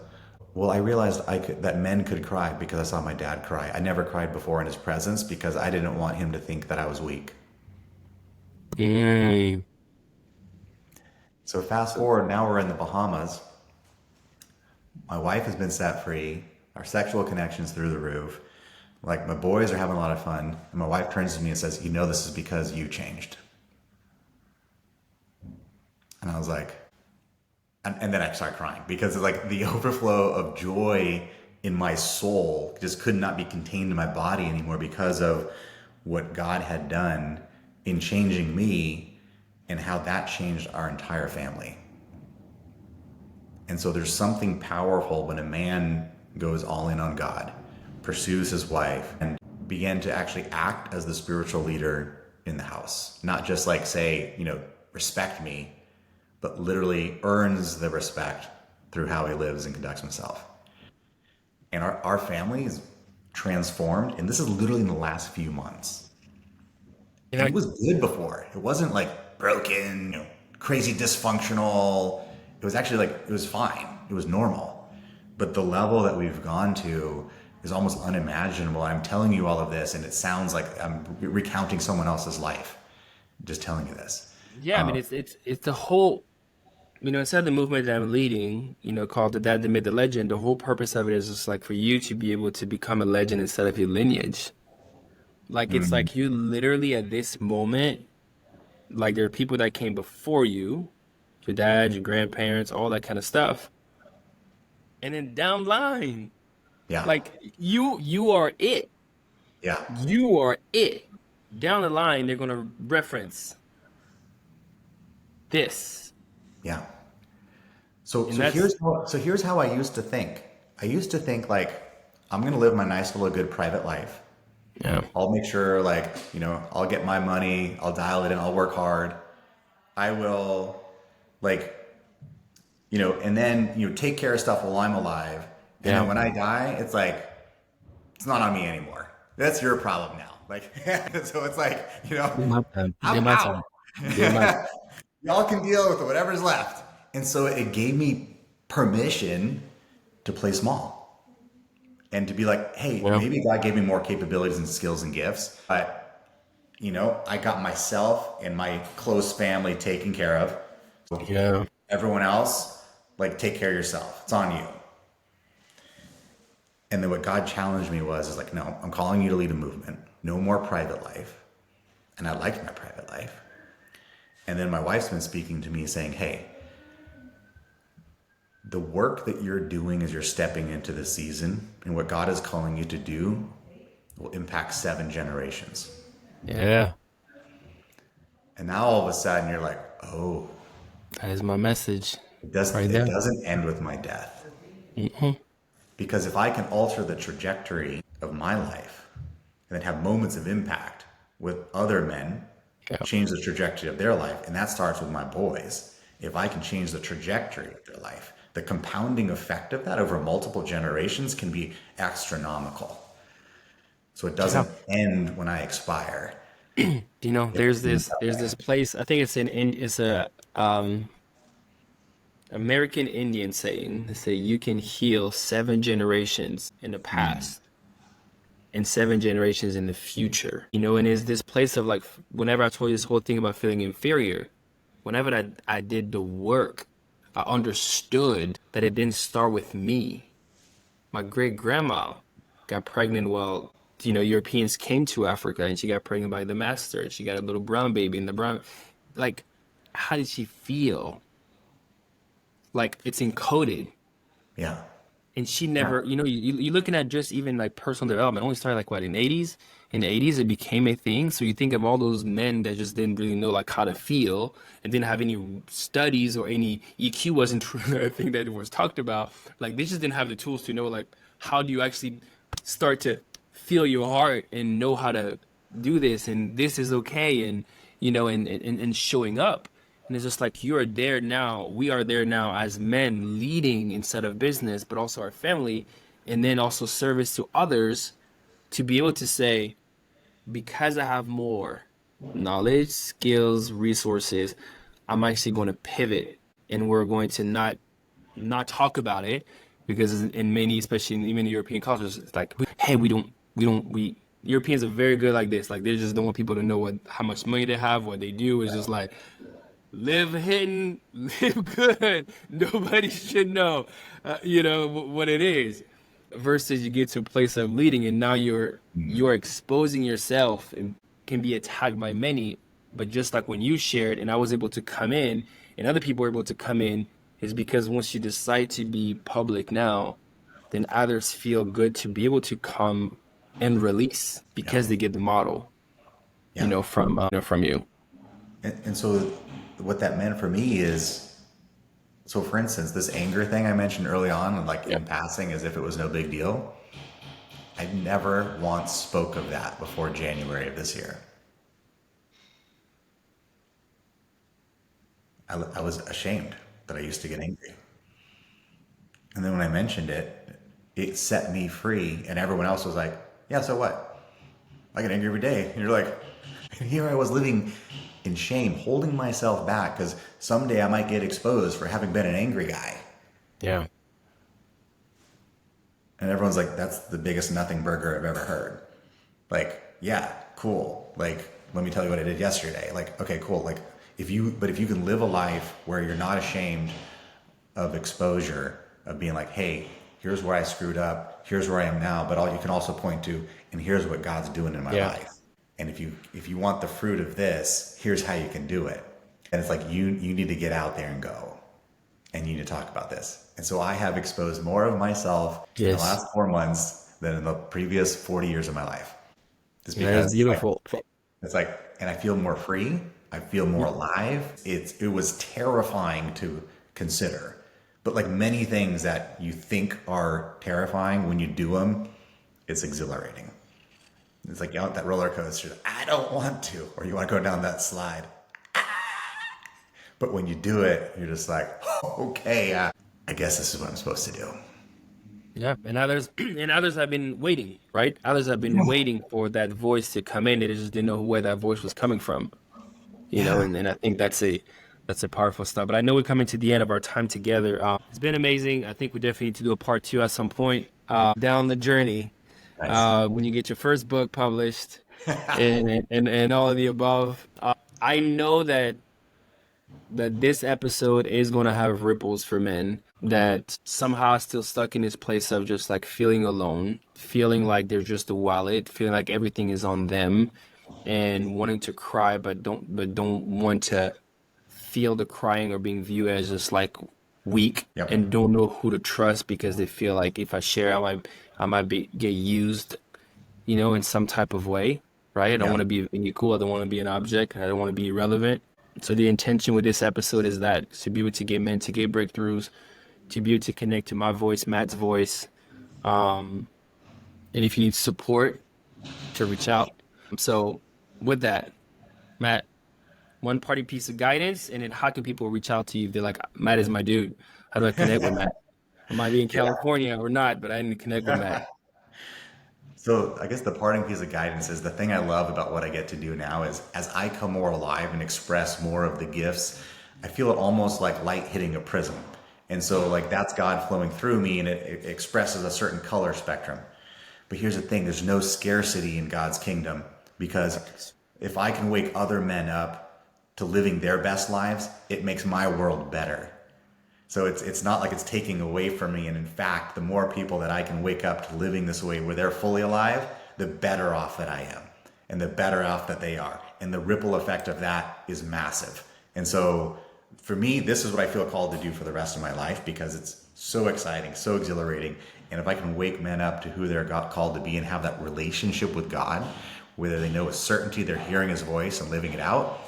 well, I realized that men could cry because I saw my dad cry. I never cried before in his presence because I didn't want him to think that I was weak. Mm. So fast forward, now we're in the Bahamas. My wife has been set free. Our sexual connection's through the roof. Like my boys are having a lot of fun. And my wife turns to me and says, this is because you changed. And I was like, and then I start crying because it's like the overflow of joy in my soul just could not be contained in my body anymore because of what God had done in changing me and how that changed our entire family. And so there's something powerful when a man goes all in on God, pursues his wife, and began to actually act as the spiritual leader in the house. Not just like say, respect me, but literally earns the respect through how he lives and conducts himself. And our family is transformed. And this is literally in the last few months. And And I, it was good before. It wasn't like broken, crazy dysfunctional. It was actually like, it was fine. It was normal. But the level that we've gone to is almost unimaginable. I'm telling you all of this and it sounds like I'm recounting someone else's life. Just telling you this. yeah, I mean, it's the whole, inside the movement that I'm leading, called the Dad That Made the Legend, the whole purpose of it is just like for you to be able to become a legend instead of your lineage. Like, it's like you literally at this moment, like there are people that came before you, your dad, your grandparents, all that kind of stuff. And then down line, Yeah. like you are it. Yeah. You are it. Down the line, they're gonna reference this. Yeah. So And that's here's how I used to think. I used to think like I'm gonna live my nice little good private life. yeah. I'll make sure like I'll get my money. I'll dial it in. I'll work hard. I will like and then take care of stuff while I'm alive. And then Yeah. when I die, it's like it's not on me anymore. That's your problem now. Like so it's like Did my time. I'm Did my out. time. Did my Y'all can deal with whatever's left. And so it gave me permission to play small and to be like, hey, yeah. maybe God gave me more capabilities and skills and gifts, but I got myself and my close family taken care of. Yeah. Everyone else, like, take care of yourself. It's on you. And then what God challenged me is like, no, I'm calling you to lead a movement. No more private life. And I liked my private life. And then my wife's been speaking to me saying, hey, the work that you're doing as you're stepping into the season and what God is calling you to do will impact 7 generations. Yeah. And now all of a sudden you're like, oh, That is my message right it there. doesn't end with my death. Hmm. Because if I can alter the trajectory of my life and then have moments of impact with other men, Yeah. change the trajectory of their life, and that starts with my boys. If I can change the trajectory of their life, the compounding effect of that over multiple generations can be astronomical. So it Yeah. doesn't end when I expire. There's this place. I think it's a American Indian saying. They say you can heal 7 generations in the past and 7 generations in the future. And it's this place of like whenever I told you this whole thing about feeling inferior, whenever I did the work, I understood that it didn't start with me. My great grandma got pregnant while Europeans came to Africa, and she got pregnant by the master, and she got a little brown baby, and the brown, like, how did she feel? Like it's encoded, Yeah. and she Yeah. never, you're looking at just even like personal development. Only started like what in the 80s, in the 80s, it became a thing. So you think of all those men that just didn't really know like how to feel and didn't have any studies or any EQ wasn't a thing that was talked about. Like they just didn't have the tools to know like how do you actually start to feel your heart and know how to do this and this is okay and and showing up. And it's just like you're there now. We are there now as men leading instead of business, but also our family, and then also service to others to be able to say, because I have more knowledge, skills, resources, I'm actually going to pivot and we're going to not talk about it because in many, especially in even European cultures, it's like, hey, we Europeans are very good like this. Like they just don't want people to know how much money they have, what they do. It's just like live hidden, live good. Nobody should know, what it is. Versus you get to a place of leading, and now you're exposing yourself and can be attacked by many. But just like when you shared, and I was able to come in, and other people were able to come in, is because once you decide to be public now, then others feel good to be able to come and release Yeah. because they get the model, Yeah. from you. And so what that meant for me is, so for instance, this anger thing I mentioned early on, like Yeah. in passing as if it was no big deal, I never once spoke of that before January of this year. I was ashamed that I used to get angry. And then when I mentioned it, it set me free. And everyone else was like, yeah, so what? I get angry every day. And you're like, and here I was living in shame, holding myself back because someday I might get exposed for having been an angry guy. Yeah. And everyone's like, that's the biggest nothing burger I've ever heard. Like, yeah, cool. Like, let me tell you what I did yesterday. Like, okay, cool. Like, if you can live a life where you're not ashamed of exposure, of being like, hey, here's where I screwed up, here's where I am now, but you can also point to, and here's what God's doing in my Yeah. life. And if you want the fruit of this, here's how you can do it. And it's like you need to get out there and go. And you need to talk about this. And so I have exposed more of myself in the Yes. last 4 months than in the previous 40 years of my life. Just Yeah, that's because beautiful. it's like, and I feel more free. I feel more alive. It was terrifying to consider. But like many things that you think are terrifying, when you do them, it's exhilarating. It's like, that roller coaster. I don't want to. Or you want to go down that slide. But when you do it, you're just like, okay, I guess this is what I'm supposed to do. Yeah, and others have been waiting, right? Others have been waiting for that voice to come in. They just didn't know where that voice was coming from, Yeah. and I think that's a powerful stuff. But I know we're coming to the end of our time together. It's been amazing. I think we definitely need to do a part two at some point down the journey Nice. when you get your first book published and all of the above. I know that this episode is going to have ripples for men that somehow are still stuck in this place of just like feeling alone, feeling like they're just a wallet, feeling like everything is on them, and wanting to cry but don't want to feel the crying or being viewed as just like weak, Yep. and don't know who to trust because they feel like if I share, I might get used, in some type of way, right? I don't Yeah. want to be cool. I don't want to be an object. I don't want to be irrelevant. So the intention with this episode is that to be able to get men to get breakthroughs, to be able to connect to my voice, Matt's voice, and if you need support, to reach out. So with that, Matt, one parting piece of guidance, and then how can people reach out to you if they're like, Matt is my dude? How do I connect with Matt? I might be in California or not, but I need to connect with Matt. So I guess the parting piece of guidance is the thing I love about what I get to do now is as I come more alive and express more of the gifts, I feel it almost like light hitting a prism. And so like that's God flowing through me, and it expresses a certain color spectrum. But here's the thing, there's no scarcity in God's kingdom, because if I can wake other men up to living their best lives, it makes my world better. So it's not like it's taking away from me. And in fact, the more people that I can wake up to living this way where they're fully alive, the better off that I am, and the better off that they are. And the ripple effect of that is massive. And so for me, this is what I feel called to do for the rest of my life, because it's so exciting, so exhilarating. And if I can wake men up to who they're called to be and have that relationship with God whether they know with certainty they're hearing his voice and living it out,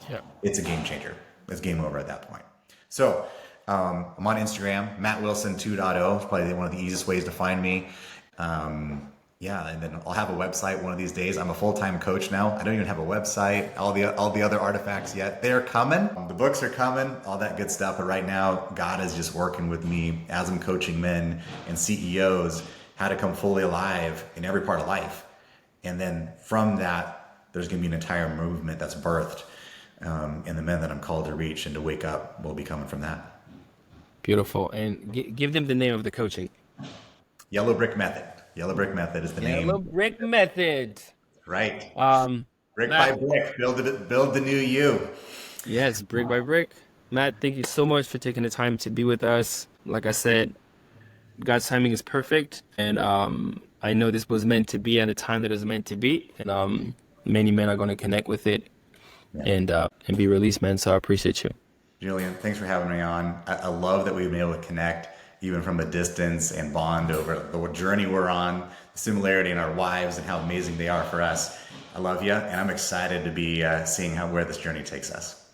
Yeah. it's a game changer. It's game over at that point. So I'm on Instagram, Matt Wilson 2.0. It's probably one of the easiest ways to find me. Yeah, and then I'll have a website one of these days. I'm a full-time coach now. I don't even have a website, all the other artifacts yet. They're coming. The books are coming, all that good stuff. But right now, God is just working with me as I'm coaching men and CEOs how to come fully alive in every part of life. And then from that, there's going to be an entire movement that's birthed. And the men that I'm called to reach and to wake up will be coming from that. Beautiful. And give them the name of the coaching. Yellow Brick Method. Yellow Brick Method is the name. Yellow Brick Method. Right. Brick by Matt, brick, build the new you. yes, brick by brick. Matt, thank you so much for taking the time to be with us. Like I said, God's timing is perfect, and I know this was meant to be at a time that it was meant to be, and many men are going to connect with it and be released, man. So I appreciate you. Julien, thanks for having me on. I love that we've been able to connect even from a distance and bond over the journey we're on, the similarity in our wives and how amazing they are for us. I love you, and I'm excited to be seeing where this journey takes us.